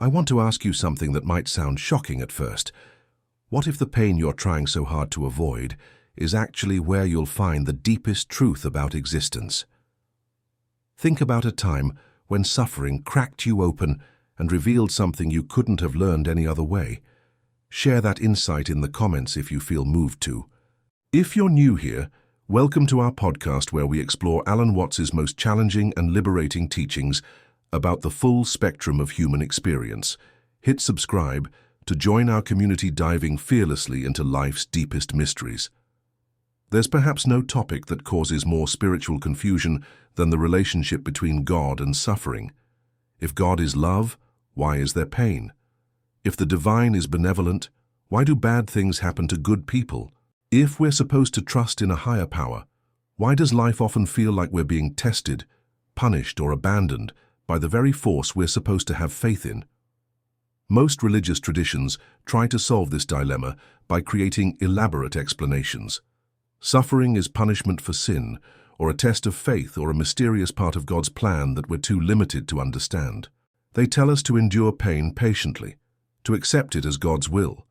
I want to ask you something that might sound shocking at first. What if the pain you're trying so hard to avoid is actually where you'll find the deepest truth about existence? Think about a time when suffering cracked you open and revealed something you couldn't have learned any other way. Share that insight in the comments if you feel moved to. If you're new here, welcome to our podcast where we explore Alan Watts's most challenging and liberating teachings about the full spectrum of human experience. Hit subscribe to join our community diving fearlessly into life's deepest mysteries. There's perhaps no topic that causes more spiritual confusion than the relationship between God and suffering. If God is love, why is there pain? If the divine is benevolent, why do bad things happen to good people? If we're supposed to trust in a higher power, why does life often feel like we're being tested, punished, or abandoned by the very force we're supposed to have faith in? Most religious traditions try to solve this dilemma by creating elaborate explanations. Suffering is punishment for sin, or a test of faith, or a mysterious part of God's plan that we're too limited to understand. They tell us to endure pain patiently, to accept it as God's will,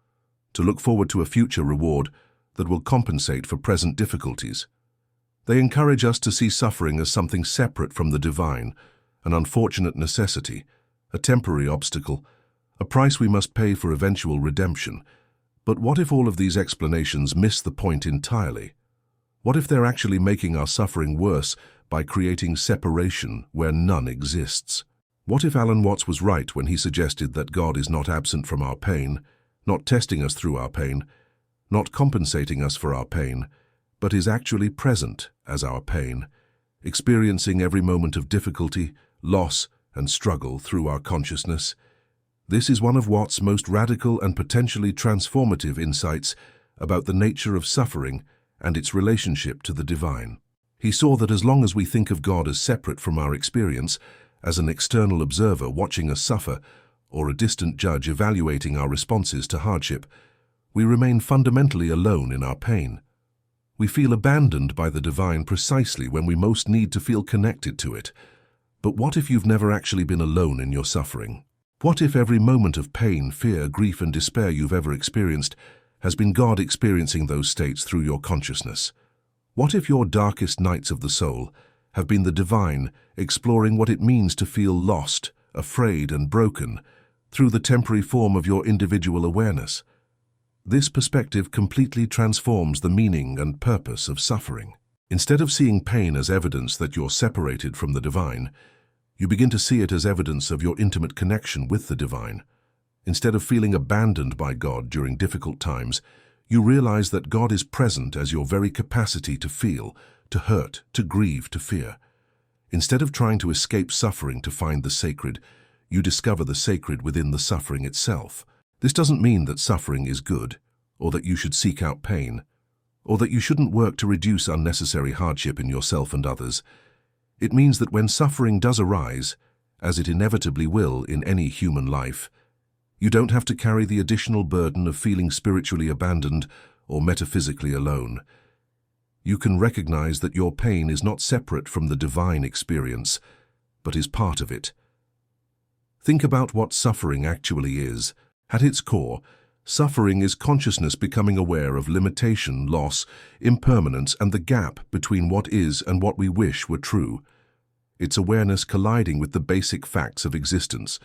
to look forward to a future reward that will compensate for present difficulties. They encourage us to see suffering as something separate from the divine, an unfortunate necessity, a temporary obstacle, a price we must pay for eventual redemption. But what if all of these explanations miss the point entirely? What if they're actually making our suffering worse by creating separation where none exists? What if Alan Watts was right when he suggested that God is not absent from our pain, not testing us through our pain, not compensating us for our pain, but is actually present as our pain, experiencing every moment of difficulty, loss, and struggle through our consciousness? This is one of Watts' most radical and potentially transformative insights about the nature of suffering and its relationship to the divine. He saw that as long as we think of God as separate from our experience, as an external observer watching us suffer, or a distant judge evaluating our responses to hardship, we remain fundamentally alone in our pain. We feel abandoned by the divine precisely when we most need to feel connected to it. But what if you've never actually been alone in your suffering? What if every moment of pain, fear, grief, and despair you've ever experienced has been God experiencing those states through your consciousness? What if your darkest nights of the soul have been the divine exploring what it means to feel lost, afraid, and broken through the temporary form of your individual awareness? This perspective completely transforms the meaning and purpose of suffering. Instead of seeing pain as evidence that you're separated from the divine, you begin to see it as evidence of your intimate connection with the divine. Instead of feeling abandoned by God during difficult times, you realize that God is present as your very capacity to feel, to hurt, to grieve, to fear. Instead of trying to escape suffering to find the sacred, you discover the sacred within the suffering itself. This doesn't mean that suffering is good, or that you should seek out pain, or that you shouldn't work to reduce unnecessary hardship in yourself and others. It means that when suffering does arise, as it inevitably will in any human life, you don't have to carry the additional burden of feeling spiritually abandoned or metaphysically alone. You can recognize that your pain is not separate from the divine experience, but is part of it. Think about what suffering actually is. At its core, suffering is consciousness becoming aware of limitation, loss, impermanence, and the gap between what is and what we wish were true. It's awareness colliding with the basic facts of existence,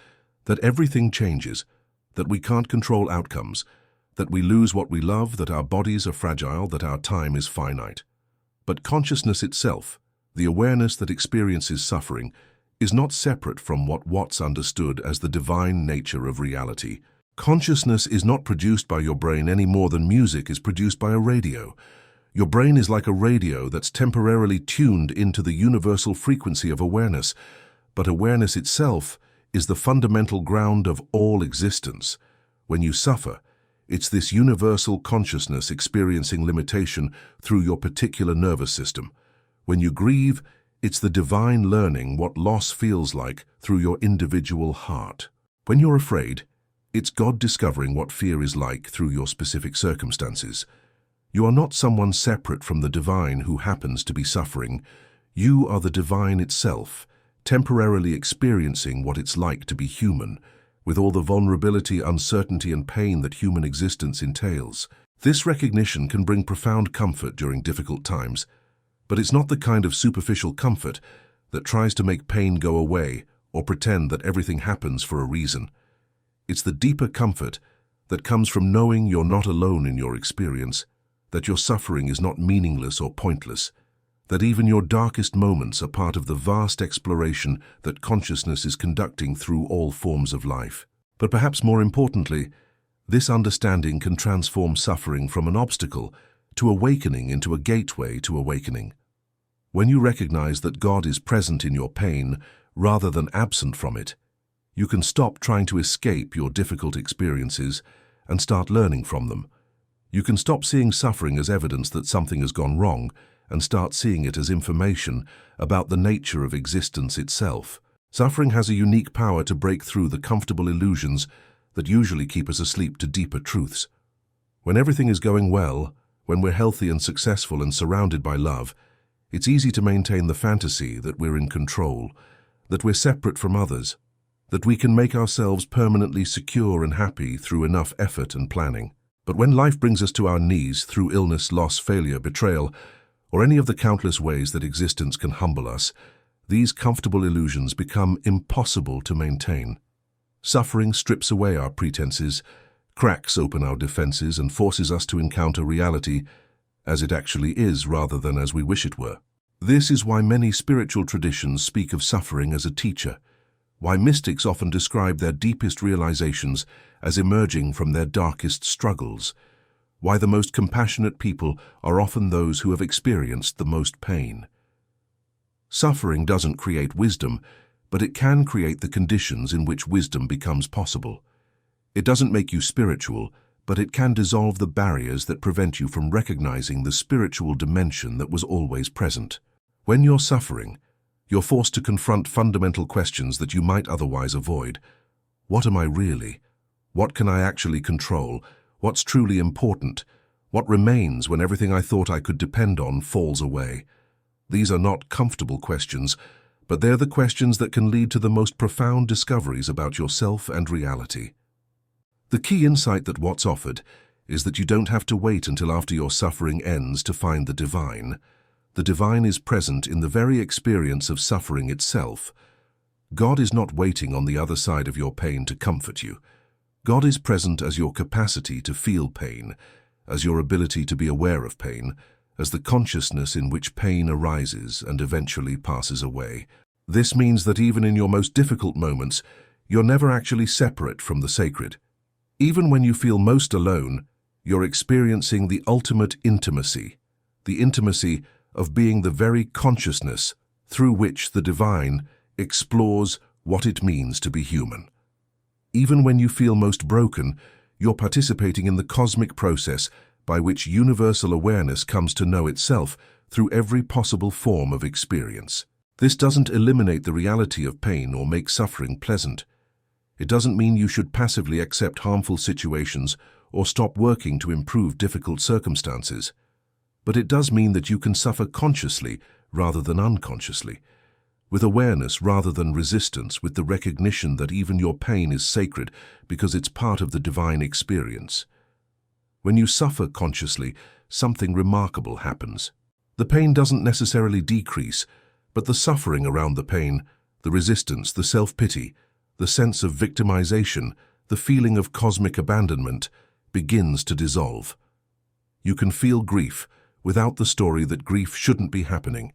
that everything changes, that we can't control outcomes, that we lose what we love, that our bodies are fragile, that our time is finite. But consciousness itself, the awareness that experiences suffering, is not separate from what Watts understood as the divine nature of reality. Consciousness is not produced by your brain any more than music is produced by a radio. Your brain is like a radio that's temporarily tuned into the universal frequency of awareness, but awareness itself is the fundamental ground of all existence. When you suffer, it's this universal consciousness experiencing limitation through your particular nervous system. When you grieve, it's the divine learning what loss feels like through your individual heart. When you're afraid, it's God discovering what fear is like through your specific circumstances. You are not someone separate from the divine who happens to be suffering. You are the divine itself, temporarily experiencing what it's like to be human, with all the vulnerability, uncertainty, and pain that human existence entails. This recognition can bring profound comfort during difficult times, but it's not the kind of superficial comfort that tries to make pain go away or pretend that everything happens for a reason. It's the deeper comfort that comes from knowing you're not alone in your experience, that your suffering is not meaningless or pointless, that even your darkest moments are part of the vast exploration that consciousness is conducting through all forms of life. But perhaps more importantly, this understanding can transform suffering from an obstacle to awakening into a gateway to awakening. When you recognize that God is present in your pain rather than absent from it, you can stop trying to escape your difficult experiences and start learning from them. You can stop seeing suffering as evidence that something has gone wrong and start seeing it as information about the nature of existence itself. Suffering has a unique power to break through the comfortable illusions that usually keep us asleep to deeper truths. When everything is going well, when we're healthy and successful and surrounded by love, it's easy to maintain the fantasy that we're in control, that we're separate from others, that we can make ourselves permanently secure and happy through enough effort and planning. But when life brings us to our knees through illness, loss, failure, betrayal, or any of the countless ways that existence can humble us, these comfortable illusions become impossible to maintain. Suffering strips away our pretenses, cracks open our defenses, and forces us to encounter reality as it actually is rather than as we wish it were. This is why many spiritual traditions speak of suffering as a teacher, why mystics often describe their deepest realizations as emerging from their darkest struggles, why the most compassionate people are often those who have experienced the most pain. Suffering doesn't create wisdom, but it can create the conditions in which wisdom becomes possible. It doesn't make you spiritual, but it can dissolve the barriers that prevent you from recognizing the spiritual dimension that was always present. When you're suffering, you're forced to confront fundamental questions that you might otherwise avoid. What am I really? What can I actually control? What's truly important? What remains when everything I thought I could depend on falls away? These are not comfortable questions, but they're the questions that can lead to the most profound discoveries about yourself and reality. The key insight that Watts offered is that you don't have to wait until after your suffering ends to find the divine. The divine is present in the very experience of suffering itself. God is not waiting on the other side of your pain to comfort you. God is present as your capacity to feel pain, as your ability to be aware of pain, as the consciousness in which pain arises and eventually passes away. This means that even in your most difficult moments, you're never actually separate from the sacred. Even when you feel most alone, you're experiencing the ultimate intimacy, the intimacy of being the very consciousness through which the divine explores what it means to be human. Even when you feel most broken, you're participating in the cosmic process by which universal awareness comes to know itself through every possible form of experience. This doesn't eliminate the reality of pain or make suffering pleasant. It doesn't mean you should passively accept harmful situations or stop working to improve difficult circumstances. But it does mean that you can suffer consciously rather than unconsciously, with awareness rather than resistance, with the recognition that even your pain is sacred because it's part of the divine experience. When you suffer consciously, something remarkable happens. The pain doesn't necessarily decrease, but the suffering around the pain, the resistance, the self-pity, the sense of victimization, the feeling of cosmic abandonment, begins to dissolve. You can feel grief without the story that grief shouldn't be happening.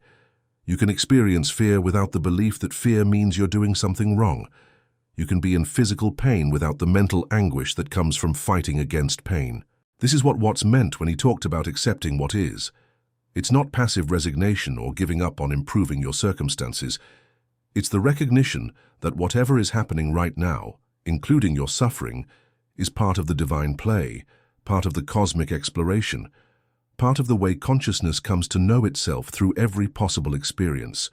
You can experience fear without the belief that fear means you're doing something wrong. You can be in physical pain without the mental anguish that comes from fighting against pain. This is what Watts meant when he talked about accepting what is. It's not passive resignation or giving up on improving your circumstances. It's the recognition that whatever is happening right now, including your suffering, is part of the divine play, part of the cosmic exploration, part of the way consciousness comes to know itself through every possible experience.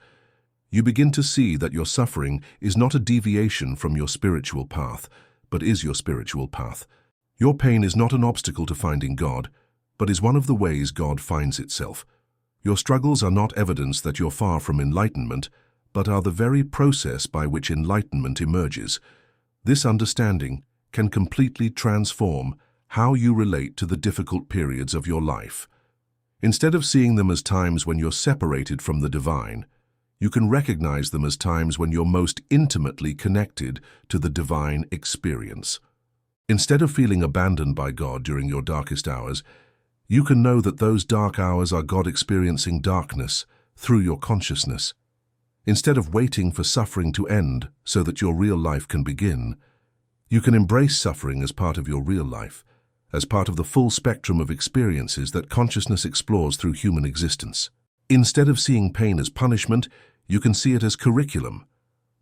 You begin to see that your suffering is not a deviation from your spiritual path, but is your spiritual path. Your pain is not an obstacle to finding God, but is one of the ways God finds itself. Your struggles are not evidence that you're far from enlightenment, but are the very process by which enlightenment emerges. This understanding can completely transform how you relate to the difficult periods of your life. Instead of seeing them as times when you're separated from the divine, you can recognize them as times when you're most intimately connected to the divine experience. Instead of feeling abandoned by God during your darkest hours, you can know that those dark hours are God experiencing darkness through your consciousness. Instead of waiting for suffering to end so that your real life can begin, you can embrace suffering as part of your real life, as part of the full spectrum of experiences that consciousness explores through human existence. Instead of seeing pain as punishment, you can see it as curriculum.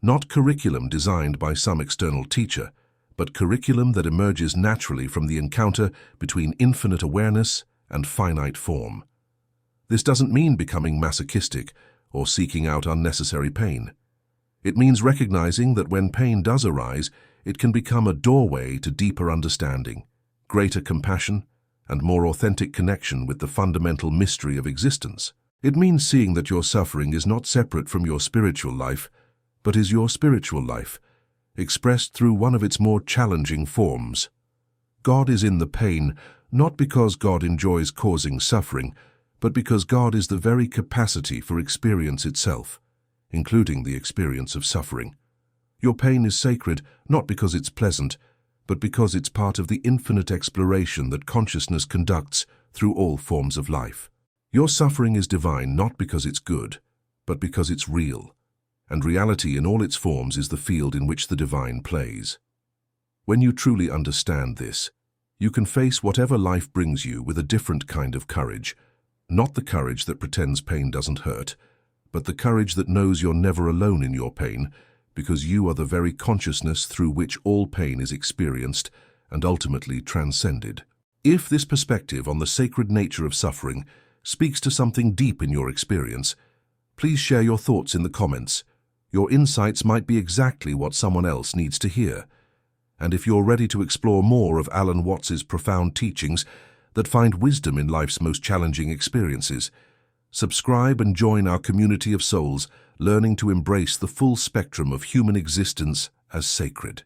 Not curriculum designed by some external teacher, but curriculum that emerges naturally from the encounter between infinite awareness and finite form. This doesn't mean becoming masochistic or seeking out unnecessary pain. It means recognizing that when pain does arise, it can become a doorway to deeper understanding, greater compassion, and more authentic connection with the fundamental mystery of existence. It means seeing that your suffering is not separate from your spiritual life, but is your spiritual life, expressed through one of its more challenging forms. God is in the pain, not because God enjoys causing suffering, but because God is the very capacity for experience itself, including the experience of suffering. Your pain is sacred not because it's pleasant, but because it's part of the infinite exploration that consciousness conducts through all forms of life. Your suffering is divine not because it's good, but because it's real, and reality in all its forms is the field in which the divine plays. When you truly understand this, you can face whatever life brings you with a different kind of courage, not the courage that pretends pain doesn't hurt, but the courage that knows you're never alone in your pain, because you are the very consciousness through which all pain is experienced and ultimately transcended. If this perspective on the sacred nature of suffering speaks to something deep in your experience, please share your thoughts in the comments. Your insights might be exactly what someone else needs to hear. And if you're ready to explore more of Alan Watts's profound teachings that find wisdom in life's most challenging experiences, subscribe and join our community of souls learning to embrace the full spectrum of human existence as sacred.